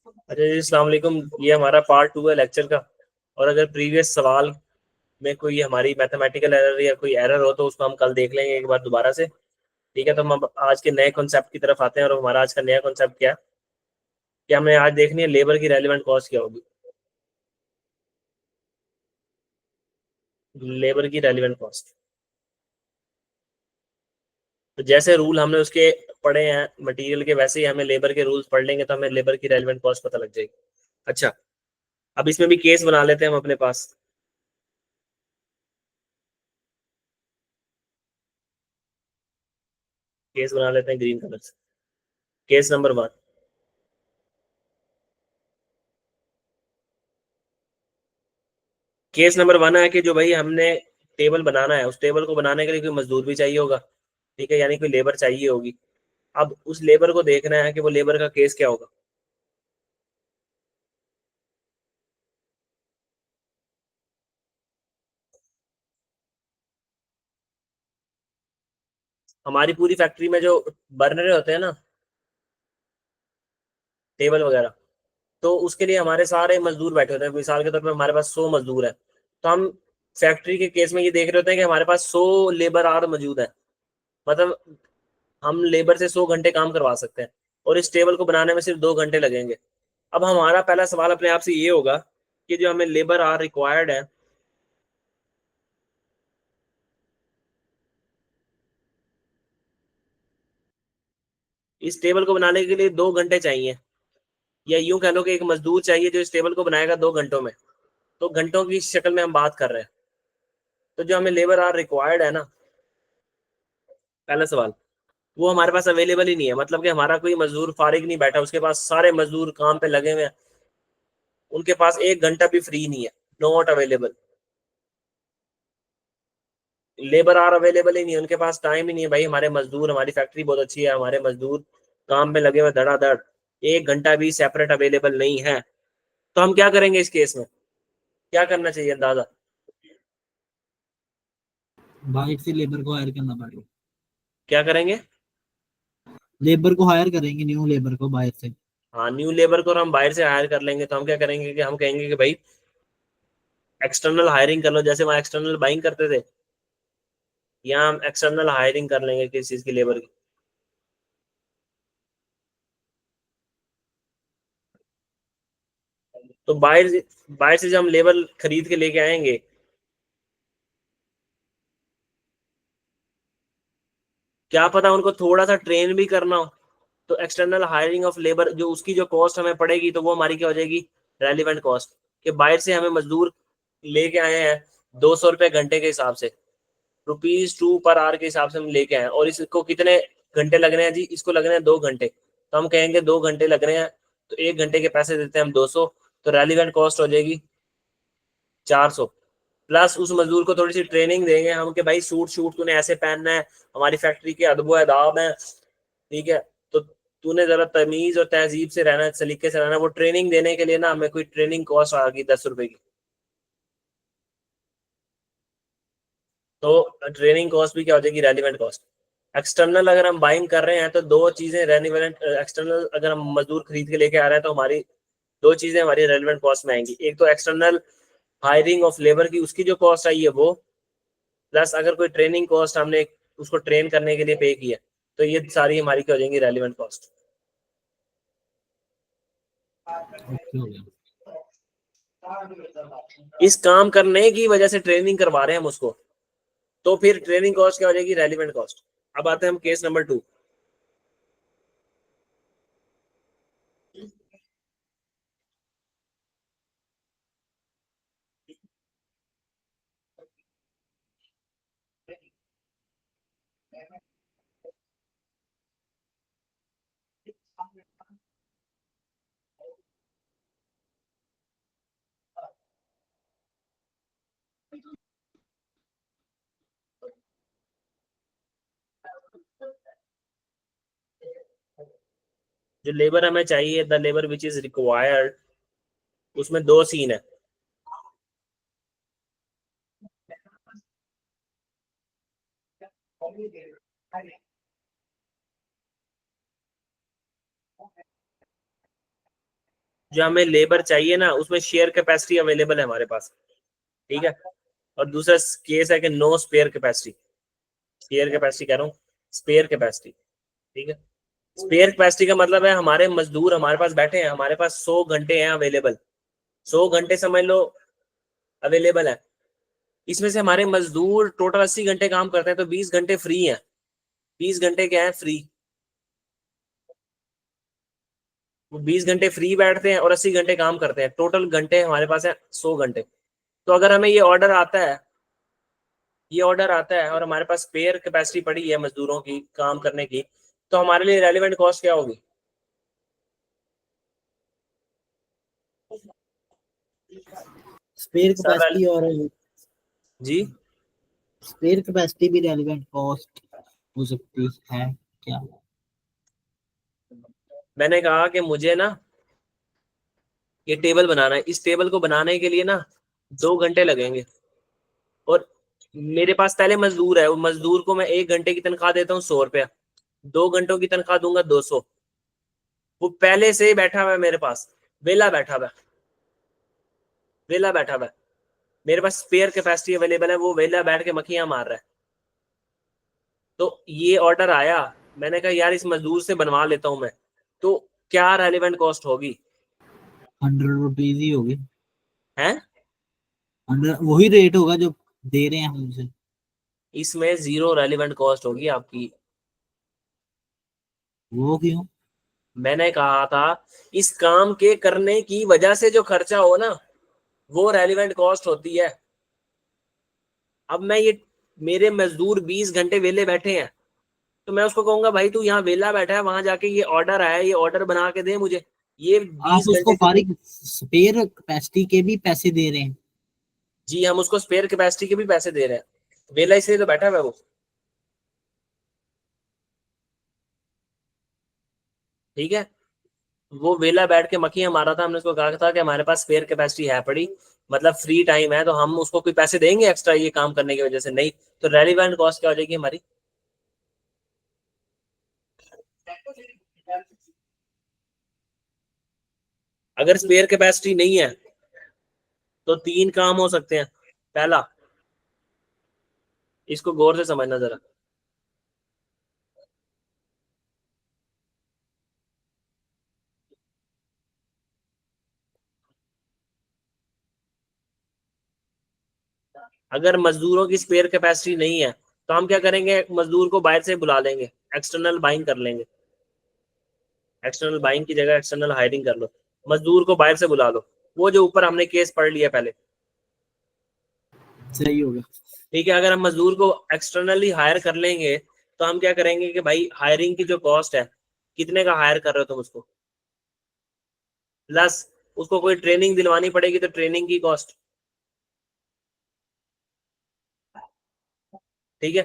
अच्छा जी, अस्सलाम वालेकुम। ये हमारा पार्ट 2 है लेक्चर का। और अगर प्रीवियस सवाल में कोई हमारी मैथमेटिकल एरर या कोई एरर हो तो उसको हम कल देख लेंगे एक बार दोबारा से। ठीक है, तो हम अब आज के नए कॉन्सेप्ट की तरफ आते हैं। और हमारा आज का नया कॉन्सेप्ट क्या है कि हमें आज देखनी है लेबर की रेलिवेंट कॉस्ट क्या होगी। लेबर की रेलिवेंट कॉस्ट, तो जैसे रूल हमने उसके पढ़े हैं मटेरियल के, वैसे ही हमें लेबर के रूल्स पढ़ लेंगे तो हमें लेबर की रेलिवेंट कॉस्ट पता लग जाएगी। अच्छा, अब इसमें भी केस बना लेते हैं हम अपने पास। केस बना लेते हैं ग्रीन कलर से। Case number 1। केस नंबर 1 है कि जो भाई हमने टेबल बनाना है, उस टेबल को बनाने के लिए कोई मजदूर भी चाहिए होगा। ठीक है, यानी कोई लेबर चाहिए होगी। अब उस लेबर को देखना है कि वो लेबर का केस क्या होगा। हमारी पूरी फैक्ट्री में जो बर्नर होते हैं ना, टेबल वगैरह, तो उसके लिए हमारे सारे मजदूर बैठे होते हैं। मिसाल के तौर पर हमारे पास 100 मजदूर है, तो हम फैक्ट्री के केस में ये देख रहे होते हैं कि हमारे पास 100 लेबर आर मौजूद है। मतलब हम लेबर से 100 घंटे काम करवा सकते हैं, और इस टेबल को बनाने में सिर्फ 2 घंटे लगेंगे। अब हमारा पहला सवाल अपने आप से ये होगा कि जो हमें लेबर आर रिक्वायर्ड है, इस टेबल को बनाने के लिए 2 घंटे चाहिए। या यूं कह लो कि एक मजदूर चाहिए जो इस टेबल को बनाएगा 2 घंटों में। तो घंटों की शक्ल में हम बात कर रहे हैं। तो जो हमें लेबर आर रिक्वायर्ड है ना, पहला सवाल, वो हमारे पास अवेलेबल ही नहीं है। मतलब कि हमारा कोई मजदूर फारिग नहीं बैठा, उसके पास सारे मजदूर काम पे लगे हुए हैं, उनके पास 1 घंटा भी फ्री नहीं है। Not available. Labour are available ही नहीं है, उनके पास टाइम ही नहीं है। भाई हमारे मजदूर, हमारी फैक्ट्री बहुत अच्छी है, हमारे मजदूर काम में लगे हुए धड़ाधड़, 1 घंटा भी सेपरेट अवेलेबल नहीं है। तो हम क्या करेंगे इस केस में, क्या करना चाहिए अंदाजा। बाहर से लेबर को हायर करना पड़ेगा। क्या करेंगे। लेबर को हायर करेंगे, न्यू लेबर को बाहर से। हाँ, न्यू लेबर को हम बाहर से हायर कर लेंगे। तो हम क्या करेंगे कि हम कहेंगे कि भाई एक्सटर्नल हायरिंग कर लो, जैसे वहाँ एक्सटर्नल बाइंग करते थे, यहाँ हम एक्सटर्नल हायरिंग कर लेंगे किस चीज की, लेबर की। तो बाहर से जब हम लेबर खरीद के लेके आएंगे, क्या पता उनको थोड़ा सा ट्रेन भी करना हो, तो एक्सटर्नल हायरिंग ऑफ लेबर जो उसकी जो कॉस्ट हमें पड़ेगी, तो वो हमारी क्या हो जाएगी, रेलिवेंट कॉस्ट। कि बाहर से हमें मजदूर लेके आए हैं 200 रुपये घंटे के हिसाब से, ₹2 पर आवर के हिसाब से हम लेके आए हैं, और इसको कितने घंटे लग रहे हैं जी, इसको लग रहे हैं 2 घंटे। तो हम कहेंगे 2 घंटे लग रहे हैं, तो 1 घंटे के पैसे देते हैं हम 200। तो रेलिवेंट कॉस्ट हो जाएगी 400। प्लस उस मजदूर को थोड़ी सी ट्रेनिंग देंगे हम कि भाई सूट शूट तूने ऐसे पहनना है, हमारी फैक्ट्री के अदब आदाब है। ठीक है, तो तूने जरा तमीज और तहजीब से रहना है, सलीके से रहना है। वो ट्रेनिंग देने के लिए ना हमें कोई ट्रेनिंग कॉस्ट आ गई 10 रुपए की। तो ट्रेनिंग कॉस्ट भी क्या हो जाएगी, रेलिवेंट कॉस्ट। एक्सटर्नल अगर हम बाइंग कर रहे हैं तो दो चीजें रेलिवेंट, एक्सटर्नल अगर हम मजदूर खरीद के लेके आ रहे हैं तो हमारी दो चीजें हमारी रेलिवेंट कॉस्ट में आएंगी। एक तो एक्सटर्नल हायरिंग ऑफ लेबर की उसकी जो कॉस्ट आई है वो, प्लस अगर कोई ट्रेनिंग कॉस्ट हमने उसको ट्रेन करने के लिए पे किया, तो ये सारी हमारी क्या हो जाएंगी, रेलिवेंट कॉस्ट। ओके हो गया। इस काम करने की वजह से ट्रेनिंग करवा रहे हैं हम उसको, तो फिर ट्रेनिंग कॉस्ट क्या हो जाएगी, रेलिवेंट कॉस्ट। अब आते हैं हम केस नंबर 2। जो लेबर हमें चाहिए, the labour which is required, उसमें दो सीन है। जो हमें लेबर चाहिए ना उसमें शेयर कैपेसिटी अवेलेबल है हमारे पास, ठीक है। और दूसरा केस है कि no spare capacity, spare capacity कह रहा हूँ, स्पेयर कैपेसिटी, ठीक है। स्पेयर कैपेसिटी का मतलब है हमारे मजदूर हमारे पास बैठे हैं, हमारे पास 100 घंटे हैं अवेलेबल, 100 घंटे समझ लो अवेलेबल है। इसमें से हमारे मजदूर टोटल 80 घंटे काम करते हैं, तो 20 घंटे फ्री है, 20 घंटे क्या है फ्री, वो 20 घंटे फ्री बैठते हैं और 80 घंटे काम करते हैं, टोटल घंटे हमारे पास है 100 घंटे। तो अगर हमें ये ऑर्डर आता है और हमारे पास स्पेयर कैपेसिटी पड़ी है मजदूरों की काम करने की, तो हमारे लिए रेलिवेंट कॉस्ट क्या होगी? स्पेयर सर कैपेसिटी और जी, स्पेयर कैपेसिटी भी रेलेवेंट कॉस्ट हो सकती है क्या? मैंने कहा कि मुझे ना ये टेबल बनाना है, इस टेबल को बनाने के लिए ना 2 घंटे लगेंगे, और मेरे पास पहले मजदूर है, वो मजदूर को मैं 1 घंटे की तनख्वाह देता हूँ 100 रुपया, 2 घंटों की तनख्वाह दूंगा 200। वो पहले से ही बैठा हुआ है मेरे पास, वेला बैठा हुआ है, वेला बैठा हुआ है, मेरे पास स्पेयर कैपेसिटी अवेलेबल है, वो वेला बैठ के मक्खियां मार रहा है। तो ये ऑर्डर आया, मैंने कहा यार इस मजदूर से बनवा लेता हूं मैं, तो क्या रेलिवेंट कॉस्ट होगी? 100 रुपीज ही होगी, है वही रेट होगा जो दे रहे हैं हम उसे। इसमें जीरो रेलिवेंट कॉस्ट होगी आपकी। वो क्यों? मैंने कहा था इस काम के करने की वजह से जो खर्चा हो ना वो रेलिवेंट कॉस्ट होती है। अब मैं ये मेरे मजदूर 20 घंटे वेले बैठे हैं, तो मैं उसको कहूंगा भाई तू यहाँ वेला बैठा है, वहां जाके ये ऑर्डर आया, ये ऑर्डर बना के दे मुझे, ये आप 20 घंटे उसको की। फारिग स्पेयर कैपेसिटी के भी पैसे दे रहे हैं? जी हम उसको स्पेयर कैपेसिटी के भी पैसे दे रहे हैं, वेला इसलिए तो बैठा हुआ है वो, ठीक है। वो वेला बैठ के मक्खियां मारा था, हमने उसको कहा था कि हमारे पास स्पेयर कैपेसिटी है पड़ी, मतलब फ्री टाइम है, तो हम उसको कोई पैसे देंगे एक्स्ट्रा ये काम करने की वजह से? नहीं। तो रेलिवेंट कॉस्ट क्या हो जाएगी हमारी? अगर स्पेयर कैपेसिटी नहीं है तो 3 काम हो सकते हैं। पहला, इसको गौर से समझना जरा, अगर मजदूरों की स्पेयर कैपेसिटी नहीं है तो हम क्या करेंगे, मजदूर को बाहर से बुला लेंगे, एक्सटर्नल बाइंग कर लेंगे, एक्सटर्नल बाइंग की जगह एक्सटर्नल हायरिंग कर लो, मजदूर को बाहर से बुला लो, वो जो ऊपर हमने केस पढ़ लिया पहले, सही होगा। ठीक है। अगर हम मजदूर को एक्सटर्नली हायर कर लेंगे तो हम क्या करेंगे कि भाई हायरिंग की जो कॉस्ट है, कितने का हायर कर रहे हो तुम उसको, प्लस उसको कोई ट्रेनिंग दिलवानी पड़ेगी तो ट्रेनिंग की कॉस्ट, ठीक है।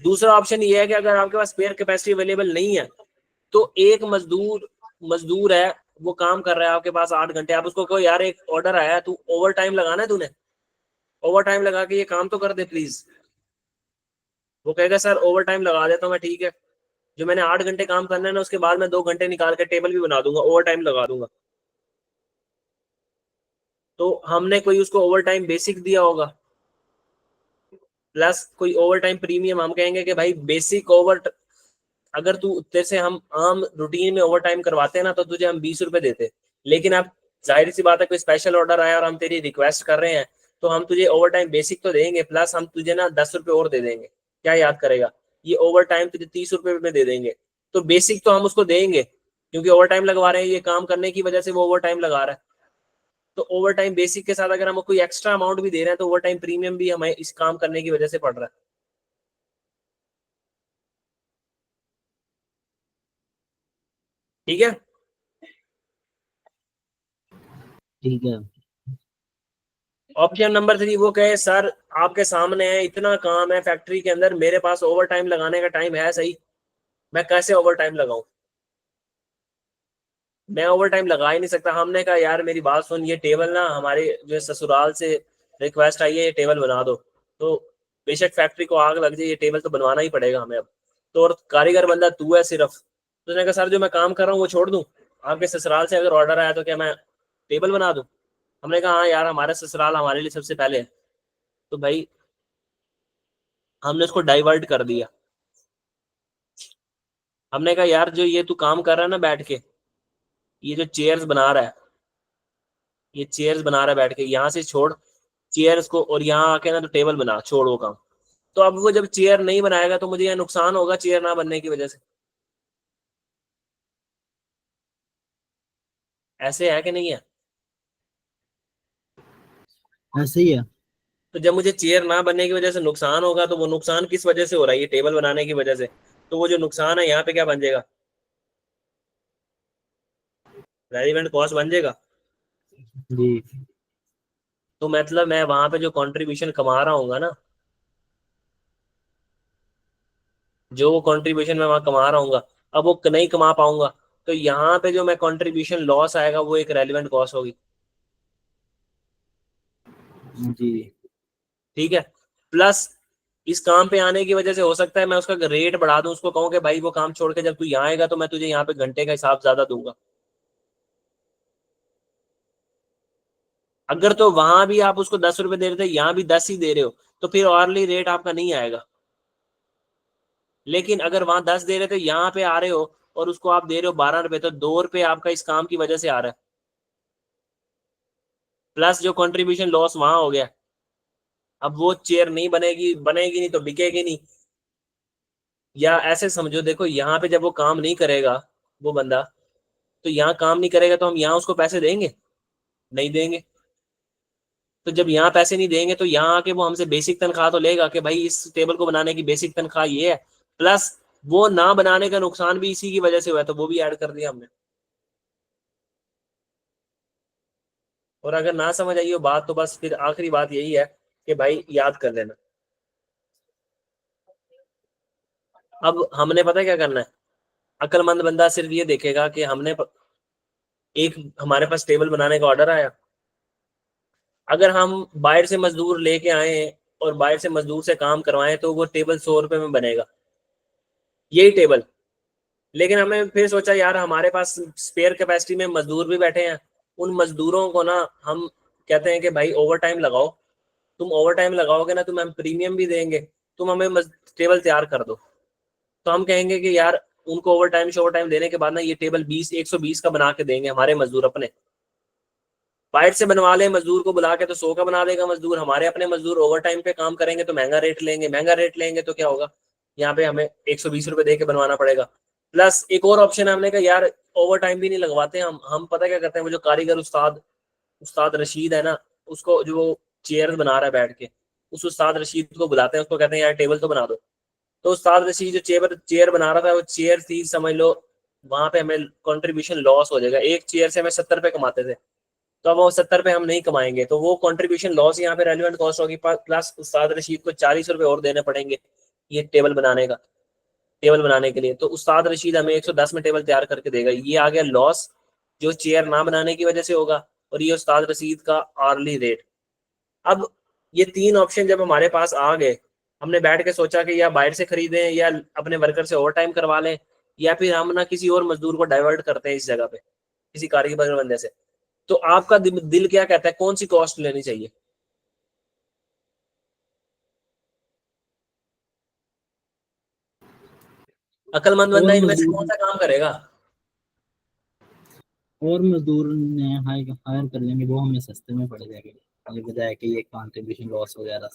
दूसरा ऑप्शन ये है कि अगर आपके पास स्पेयर कैपेसिटी अवेलेबल नहीं है तो एक मजदूर मजदूर है, वो काम कर रहा है आपके पास 8 घंटे, आप उसको कहो यार एक ऑर्डर आया है, तू ओवर टाइम लगाना है, तूने ओवर टाइम लगा के ये काम तो कर दे प्लीज। वो कहेगा सर ओवर टाइम लगा देता हूँ मैं, ठीक है, जो मैंने 8 घंटे काम करना है ना उसके बाद मैं 2 घंटे निकाल के टेबल भी बना दूंगा, ओवर टाइम लगा दूंगा। तो हमने कोई उसको ओवर टाइम बेसिक दिया होगा, प्लस कोई ओवर टाइम प्रीमियम, हम कहेंगे कि भाई बेसिक ओवर, अगर तू तेरे से हम आम रूटीन में ओवर टाइम करवाते हैं ना तो तुझे हम 20 रुपए देते, लेकिन अब जाहिर सी बात है कोई स्पेशल ऑर्डर आया और हम तेरी रिक्वेस्ट कर रहे हैं, तो हम तुझे ओवर टाइम बेसिक तो देंगे, प्लस हम तुझे ना 10 रुपए और दे देंगे। क्या याद करेगा, ये ओवर टाइम तुझे 30 रुपए में दे देंगे। तो बेसिक तो हम उसको देंगे क्योंकि ओवर टाइम लगवा रहे हैं, ये काम करने की वजह से वो ओवर टाइम लगा रहा है। तो ओवर टाइम बेसिक के साथ अगर हम कोई एक्स्ट्रा अमाउंट भी दे रहे हैं तो ओवर टाइम प्रीमियम भी हमें इस काम करने की वजह से पड़ रहा है, ठीक है। ठीक है। ऑप्शन नंबर 3 वो कहे सर आपके सामने है, इतना काम है फैक्ट्री के अंदर, मेरे पास ओवर टाइम लगाने का टाइम है सही, मैं कैसे ओवर टाइम लगाऊं, मैं ओवर टाइम लगा ही नहीं सकता। हमने कहा यार मेरी बात सुन, ये टेबल ना हमारे जो ससुराल से रिक्वेस्ट आई है, ये टेबल बना दो, तो बेशक फैक्ट्री को आग लग जाए ये टेबल तो बनवाना ही पड़ेगा हमें अब, तो और कारीगर बंदा तू है सिर्फ। तो उसने कहा सर जो मैं काम कर रहा हूँ वो छोड़ दूं, आपके ससुराल से अगर ऑर्डर आया तो क्या मैं टेबल बना दूं? हमने कहा हाँ यार, हमारा ससुराल हमारे लिए सबसे पहले है। तो भाई हमने उसको डाइवर्ट कर दिया। हमने कहा यार, जो ये तू काम कर रहा है ना बैठ के, ये जो चेयर्स बना रहा है, ये चेयर्स बना रहा है बैठ के, यहाँ से छोड़ चेयर्स को और यहाँ आके ना तो टेबल बना, छोड़ वो काम। तो अब वो जब चेयर नहीं बनाएगा तो मुझे यह नुकसान होगा चेयर ना बनने की वजह से। ऐसे है कि नहीं है? ऐसे ही है। तो जब मुझे चेयर ना बनने की वजह से नुकसान होगा, तो वो नुकसान किस वजह से हो रहा है? ये टेबल बनाने की वजह से। तो वो जो नुकसान है यहाँ पे क्या बन जाएगा? रेलिवेंट कॉस्ट बन जाएगा। जी। तो मतलब मैं वहां पे जो कंट्रीब्यूशन कमा रहा हूँ ना, जो वो कंट्रीब्यूशन मैं वहां कमा रहा हूँ, अब वो नहीं कमा पाऊंगा, तो यहाँ पे जो मैं कंट्रीब्यूशन लॉस आएगा वो एक रेलिवेंट कॉस्ट होगी। जी। ठीक है। प्लस इस काम पे आने की वजह से हो सकता है मैं उसका रेट बढ़ा दूं, उसको कहूँ कि भाई वो काम छोड़ के जब तू यहाँ आएगा तो मैं तुझे यहाँ पे घंटे का हिसाब ज्यादा दूंगा। अगर तो वहां भी आप उसको 10 रुपए दे रहे थे, यहाँ भी 10 ही दे रहे हो, तो फिर ऑर्ली रेट आपका नहीं आएगा। लेकिन अगर वहां 10 दे रहे थे, यहाँ पे आ रहे हो और उसको आप दे रहे हो 12 रुपए, तो 2 रुपए आपका इस काम की वजह से आ रहा है। प्लस जो कंट्रीब्यूशन लॉस वहां हो गया। अब वो चेयर नहीं बनेगी, बनेगी नहीं तो बिकेगी नहीं। या ऐसे समझो, देखो यहाँ पे जब वो काम नहीं करेगा, वो बंदा, तो यहाँ काम नहीं करेगा तो हम यहाँ उसको पैसे देंगे? नहीं देंगे। तो जब यहाँ पैसे नहीं देंगे तो यहाँ आके वो हमसे बेसिक तनख्वाह तो लेगा कि भाई इस टेबल को बनाने की बेसिक तनख्वाह ये है, प्लस वो ना बनाने का नुकसान भी इसी की वजह से हुआ है, तो वो भी ऐड कर दिया हमने। और अगर ना समझ आई हो बात, तो बस फिर आखिरी बात यही है कि भाई याद कर लेना। अब हमने पता है क्या करना है? अक्लमंद बंदा सिर्फ ये देखेगा कि एक हमारे पास टेबल बनाने का ऑर्डर आया, अगर हम बाहर से मजदूर लेके आए और बाहर से मजदूर से काम करवाएं तो वो टेबल 100 रुपए में बनेगा, यही टेबल। लेकिन हमें फिर सोचा यार, हमारे पास स्पेयर कैपेसिटी में मजदूर भी बैठे हैं, उन मजदूरों को ना हम कहते हैं कि भाई ओवर टाइम लगाओ, तुम ओवर टाइम लगाओगे ना, तुम्हें हम प्रीमियम भी देंगे, तुम हमें टेबल तैयार कर दो। तो हम कहेंगे कि यार, उनको ओवर टाइम शोवर टाइम देने के बाद ना ये टेबल 120 का बना के देंगे हमारे मजदूर अपने। बाहर से बनवा ले मजदूर को बुला के तो 100 का बना देगा मजदूर, हमारे अपने मजदूर ओवर टाइम पे काम करेंगे तो महंगा रेट लेंगे, महंगा रेट लेंगे तो क्या होगा, यहाँ पे हमें 120 रुपए दे के बनवाना पड़ेगा। प्लस एक और ऑप्शन है, हमने कहा यार ओवर टाइम भी नहीं लगवाते हम पता क्या करते हैं, वो जो कारीगर उस्ताद उस्ताद रशीद है ना, उसको, जो वो चेयर बना रहा है बैठ के, उस उस्ताद रशीद को बुलाते हैं, उसको कहते हैं यार टेबल तो बना दो। तो उस्ताद रशीद जो चेयर चेयर बना रहा था, वो चेयर थी समझ लो, वहां पे हमें कंट्रीब्यूशन लॉस हो जाएगा, एक चेयर से हमें 70 रुपए कमाते थे, तो अब वो 70 रुपए हम नहीं कमाएंगे, तो वो कंट्रीब्यूशन लॉस यहाँ पे रेलिवेंट कॉस्ट होगी। प्लस उस्ताद रशीद को 40 रुपए और देने पड़ेंगे ये टेबल बनाने का, टेबल बनाने के लिए। तो उस्ताद रशीद हमें 110 में टेबल तैयार करके देगा, ये आ गया लॉस जो चेयर ना बनाने की वजह से होगा, और ये उस्ताद रशीद का आर्ली रेट। अब ये तीन ऑप्शन जब हमारे पास आ गए, हमने बैठ के सोचा कि या बाहर से खरीदें या अपने वर्कर से ओवर टाइम करवा लें, या फिर हम ना किसी और मजदूर को डाइवर्ट करते हैं इस जगह पे, किसी कारीगर बंदे से। तो आपका दिल क्या कहता है, कौन सी कॉस्ट लेनी चाहिए? अक्लमंद और बंदा इनमें से कौन मजदूर सा काम करेगा? और मजदूर ने हायर हायर कर लेंगे, वो हमें सस्ते में पड़ जाएगा, ये बजाय कि ये कंट्रीब्यूशन लॉस वगैरह।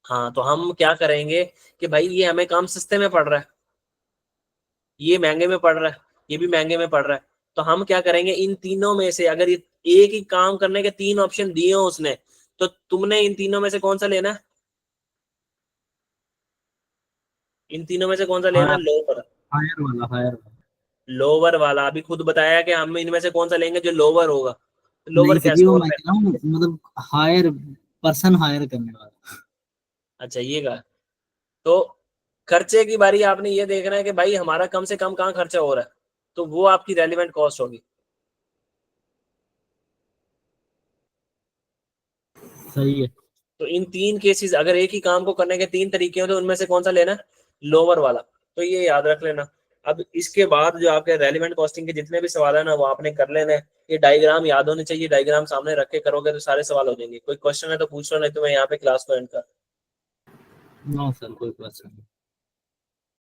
हाँ, तो हम क्या करेंगे कि भाई ये हमें काम सस्ते में पड़ रहा है, ये महंगे में पड़ रहा है, ये भी महंगे में पड़ रहा है, तो हम क्या करेंगे, इन तीनों में से अगर ये एक ही काम करने के 3 ऑप्शन दिए हो उसने, तो तुमने इन तीनों में से कौन सा लेना है? इन तीनों में से कौन सा लेना हाँ, है? लोअर। हायर वाला। लोअर वाला अभी खुद बताया कि हम इनमें से कौन सा लेंगे जो लोअर होगा। लोअर नहीं क्या, सर जी, वो 100 रुपए? मैं कह रहा हूँ मतलब हायर पर्सन हायर करने वाला। अच्छा, ये का। तो खर्चे की बारी आपने ये देखना है कि भाई हमारा कम से कम कहाँ खर्चा हो रहा है, तो वो आपकी रेलिवेंट कॉस्ट होगी। सही है। तो इन तीन केसेस, अगर एक ही काम को करने के 3 तरीके हो तो उनमें से कौन सा लेना है? लोअर वाला। तो ये याद रख लेना। अब इसके बाद जो आपके रेलिवेंट कॉस्टिंग के जितने भी सवाल है ना, वो आपने कर लेने हैं। ये डायग्राम याद होने चाहिए, डायग्राम सामने रख के करोगे तो सारे सवाल हो जाएंगे। कोई क्वेश्चन है तो पूछ लो, नहीं तो मैं यहाँ पे क्लास को एंड कर। नो सर, कोई क्वेश्चन नहीं।